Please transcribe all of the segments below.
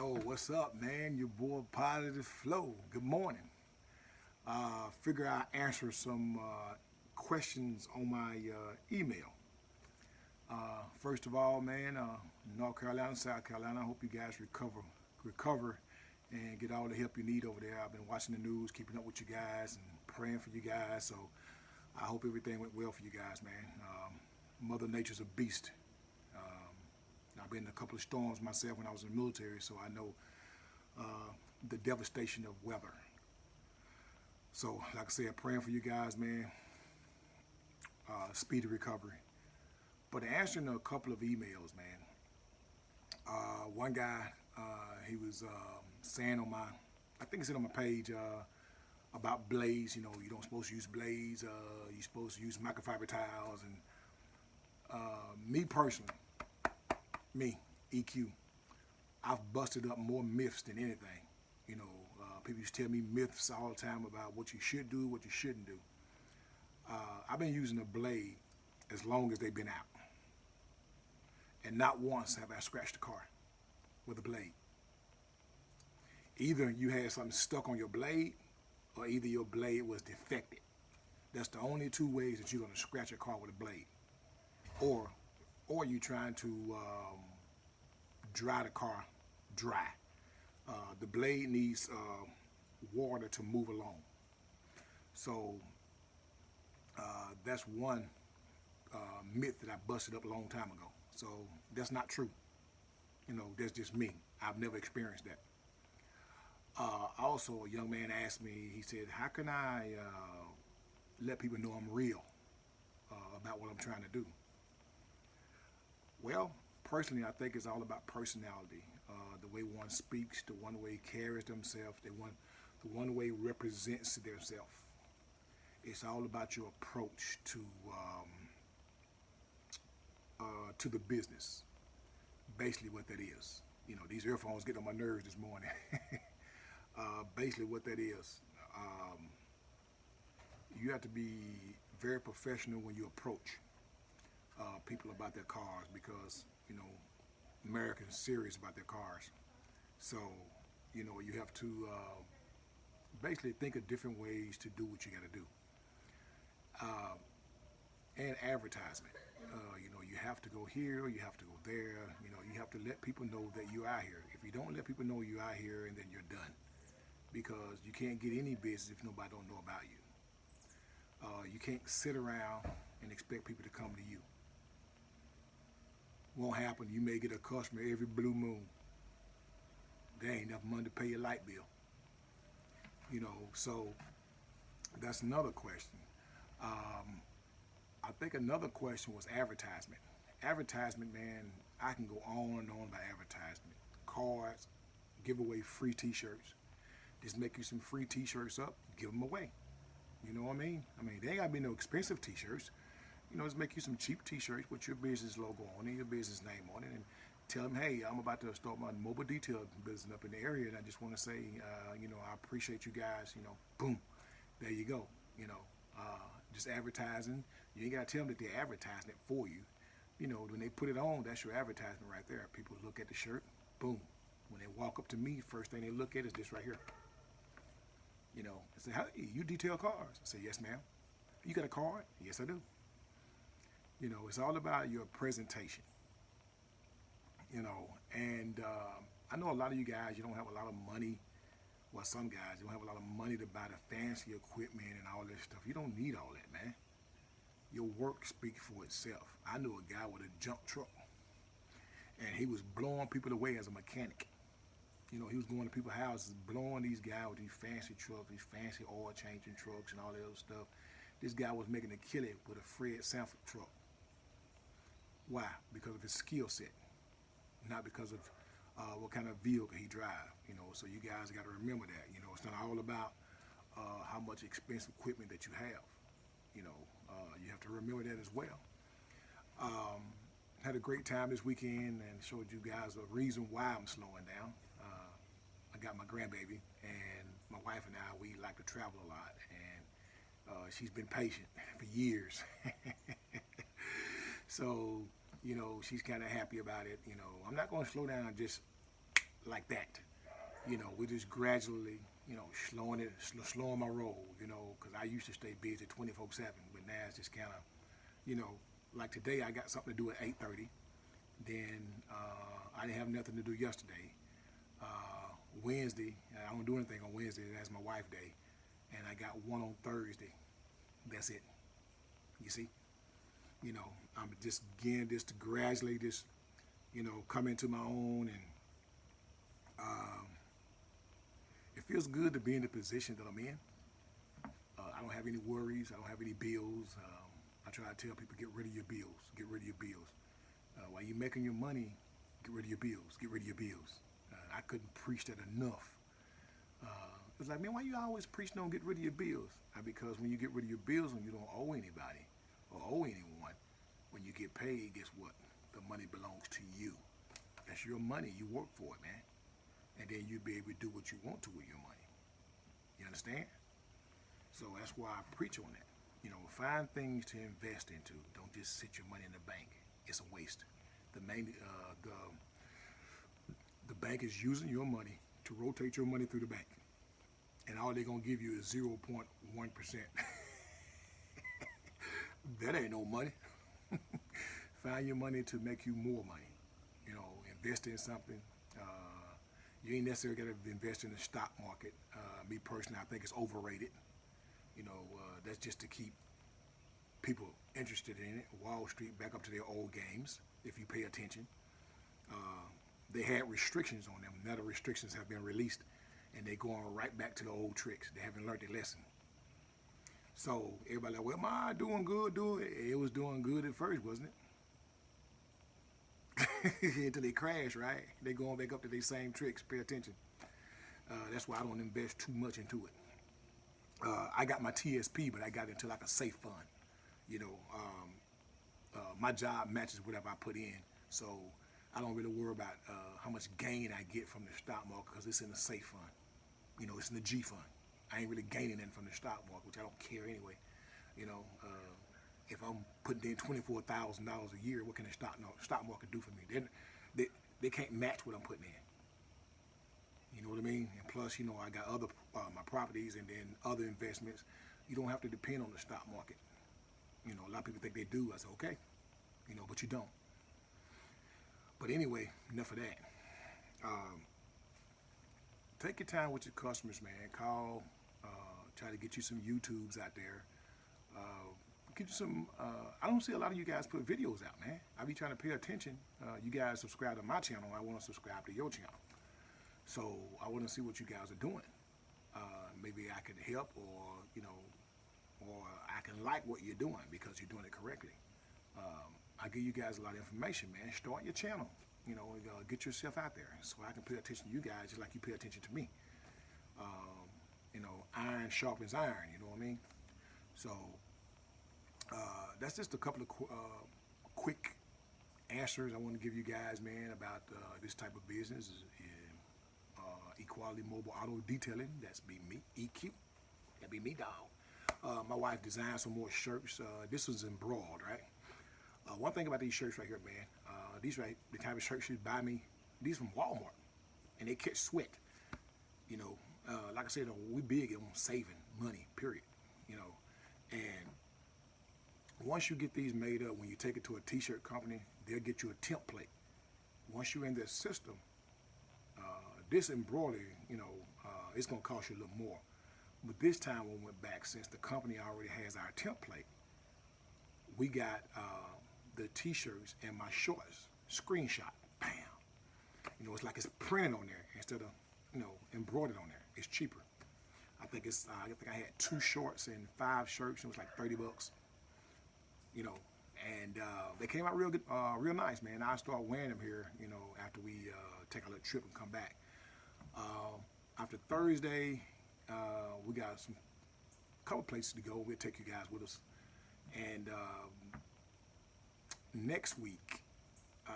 Yo, what's up, man? Your boy Positive Flow. Good morning. Figure I answer some questions on my email. First of all, man, North Carolina, South Carolina. I hope you guys recover, and get all the help you need over there. I've been watching the news, keeping up with you guys, and praying for you guys. So I hope everything went well for you guys, man. Mother Nature's a beast. I've been in a couple of storms myself when I was in the military, so I know the devastation of weather. So, like I said, praying for you guys, man. Speedy recovery. But answering a couple of emails, man. One guy, he was saying on my, I think it said on my page about blades. You know, you don't supposed to use blades. You're supposed to use microfiber tiles. And me personally, EQ, I've busted up more myths than anything. You know, people used to tell me myths all the time about what you should do, what you shouldn't do. I've been using a blade as long as they've been out. And not once have I scratched a car with a blade. Either you had something stuck on your blade, or either your blade was defected. That's the only two ways that you're going to scratch a car with a blade. Or you're trying to dry the car dry. The blade needs water to move along. So that's one myth that I busted up a long time ago. So that's not true. You know, that's just me. I've never experienced that. Also, a young man asked me, he said, how can I let people know I'm real about what I'm trying to do? Well, personally, I think it's all about personality. The way one speaks, the one way carries themselves, the one way represents themselves. It's all about your approach to the business. Basically, what that is. You know, these earphones get on my nerves this morning. Basically, what that is. You have to be very professional when you approach people about their cars, because you know Americans serious about their cars. So you know you have to basically think of different ways to do what you got to do. And advertisement. You know, you have to go here, you have to go there. You know, you have to let people know that you're out here. If you don't let people know you're out here, and then you're done, because you can't get any business if nobody don't know about you. You can't sit around and expect people to come to you. Won't happen. You may get a customer every blue moon. There ain't enough money to pay your light bill. You know, so that's another question. I think another question was advertisement. Advertisement, man, I can go on and on about advertisement. Cards, give away free t-shirts. Just make you some free t-shirts up, give them away. You know what I mean? They ain't gotta be no expensive t-shirts. You know, just make you some cheap t-shirts with your business logo on it, your business name on it, and tell them, hey, I'm about to start my mobile detail business up in the area, and I just want to say, you know, I appreciate you guys. You know, boom, there you go. You know, just advertising. You ain't got to tell them that they're advertising it for you. You know, when they put it on, that's your advertisement right there. People look at the shirt, boom. When they walk up to me, first thing they look at is this right here. You know, I say, hey, you detail cars? I say, yes, ma'am. You got a card? Yes, I do. You know, it's all about your presentation. You know, and I know a lot of you guys, you don't have a lot of money. Well, some guys, you don't have a lot of money to buy the fancy equipment and all this stuff. You don't need all that, man. Your work speaks for itself. I knew a guy with a junk truck, and he was blowing people away as a mechanic. You know, he was going to people's houses, blowing these guys with these fancy trucks, these fancy oil changing trucks and all that other stuff. This guy was making a killing with a Fred Sanford truck. Why? Because of his skill set, not because of what kind of vehicle he drive. You know, so you guys got to remember that. You know, it's not all about how much expensive equipment that you have. You know, you have to remember that as well. Had a great time this weekend and showed you guys a reason why I'm slowing down. I got my grandbaby, and my wife and I, we like to travel a lot, and she's been patient for years. So, you know, she's kind of happy about it. You know, I'm not going to slow down just like that. We're just gradually, slowing my roll, because I used to stay busy 24/7, but now it's just kind of, like today I got something to do at 8:30. Then I didn't have nothing to do yesterday. Wednesday, I don't do anything on Wednesday. That's my wife day. And I got one on Thursday. That's it. You see? I'm just again just to gradually just, come into my own, and it feels good to be in the position that I'm in. I don't have any worries. I don't have any bills. I try to tell people, get rid of your bills. Get rid of your bills. While you're making your money, get rid of your bills. Get rid of your bills. I couldn't preach that enough. It's like, man, why you always preach don't get rid of your bills? Because when you get rid of your bills and you don't owe anybody or owe anyone, when you get paid, guess what? The money belongs to you. That's your money. You work for it, man. And then you'll be able to do what you want to with your money. You understand? So that's why I preach on that. Find things to invest into. Don't just sit your money in the bank. It's a waste. The bank is using your money to rotate your money through the bank. And all they're going to give you is 0.1%. That ain't no money. Find your money to make you more money. Invest in something. You ain't necessarily got to invest in the stock market. Me personally, I think it's overrated. That's just to keep people interested in it. Wall Street back up to their old games, if you pay attention. They had restrictions on them. Now the restrictions have been released, and they're going right back to the old tricks. They haven't learned their lesson. So everybody like, well, ma, doing good, it was doing good at first, wasn't it? Until they crash, right? They going back up to their same tricks. Pay attention. That's why I don't invest too much into it. I got my TSP, but I got it into like a safe fund. My job matches whatever I put in, so I don't really worry about how much gain I get from the stock market because it's in the safe fund. It's in the G fund. I ain't really gaining anything from the stock market, which I don't care anyway. If I'm putting in $24,000 a year, what can the stock market do for me? They can't match what I'm putting in. You know what I mean? And plus, I got other my properties and then other investments. You don't have to depend on the stock market. A lot of people think they do. I said, okay, but you don't. But anyway, enough of that. Take your time with your customers, man. Call, try to get you some YouTubes out there. Get you some, I don't see a lot of you guys put videos out, man. I be trying to pay attention. You guys subscribe to my channel. I want to subscribe to your channel. So I want to see what you guys are doing. Maybe I can help, or I can like what you're doing because you're doing it correctly. I give you guys a lot of information, man. Start your channel. Get yourself out there so I can pay attention to you guys just like you pay attention to me. Iron sharpens iron, you know what I mean? So that's just a couple of quick answers I want to give you guys, man, about this type of business. Equality Mobile Auto Detailing. That's be me, EQ. That be me, dog. My wife designed some more shirts. This was embroidered, right? One thing about these shirts right here, man, the type of shirts she buy me, these from Walmart, and they catch sweat. Like I said, we big on saving money, period. And once you get these made up, when you take it to a t-shirt company, they'll get you a template. Once you're in their system, this embroidery, it's gonna cost you a little more. But this time we went back, since the company already has our template, we got the t-shirts and my shorts screenshot. Bam. It's like it's printed on there instead of, embroidered on there. It's cheaper. I think I had 2 shorts and 5 shirts. It was like $30. And they came out real good, real nice, man. I'll start wearing them here, after we take a little trip and come back. After Thursday, we got a couple places to go. We'll take you guys with us. And next week, I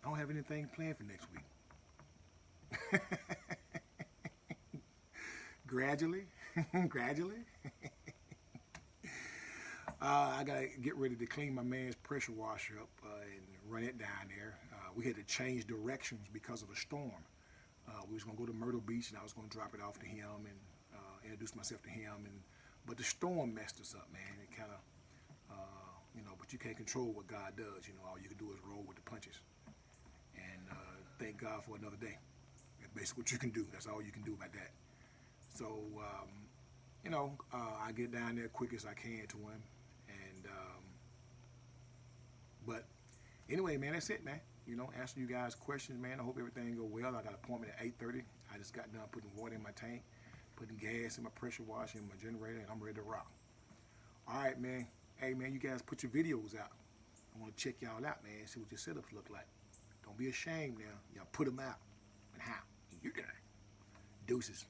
don't have anything planned for next week. Gradually. I gotta get ready to clean my man's pressure washer up and run it down there. we had to change directions because of a storm. We was gonna go to Myrtle Beach, and I was gonna drop it off to him and introduce myself to him. But the storm messed us up, man. It kind of, but you can't control what God does. All you can do is roll with the punches. And thank God for another day. That's basically what you can do. That's all you can do about that. So, I get down there quick as I can to him. And, but anyway, man, that's it, man. Answering you guys' questions, man. I hope everything go well. I got an appointment at 8:30. I just got done putting water in my tank, putting gas in my pressure washer and my generator, and I'm ready to rock. All right, man. Hey, man, you guys put your videos out. I want to check y'all out, man, see what your setups look like. Don't be ashamed now. Y'all put them out. And how? You got it. Deuces.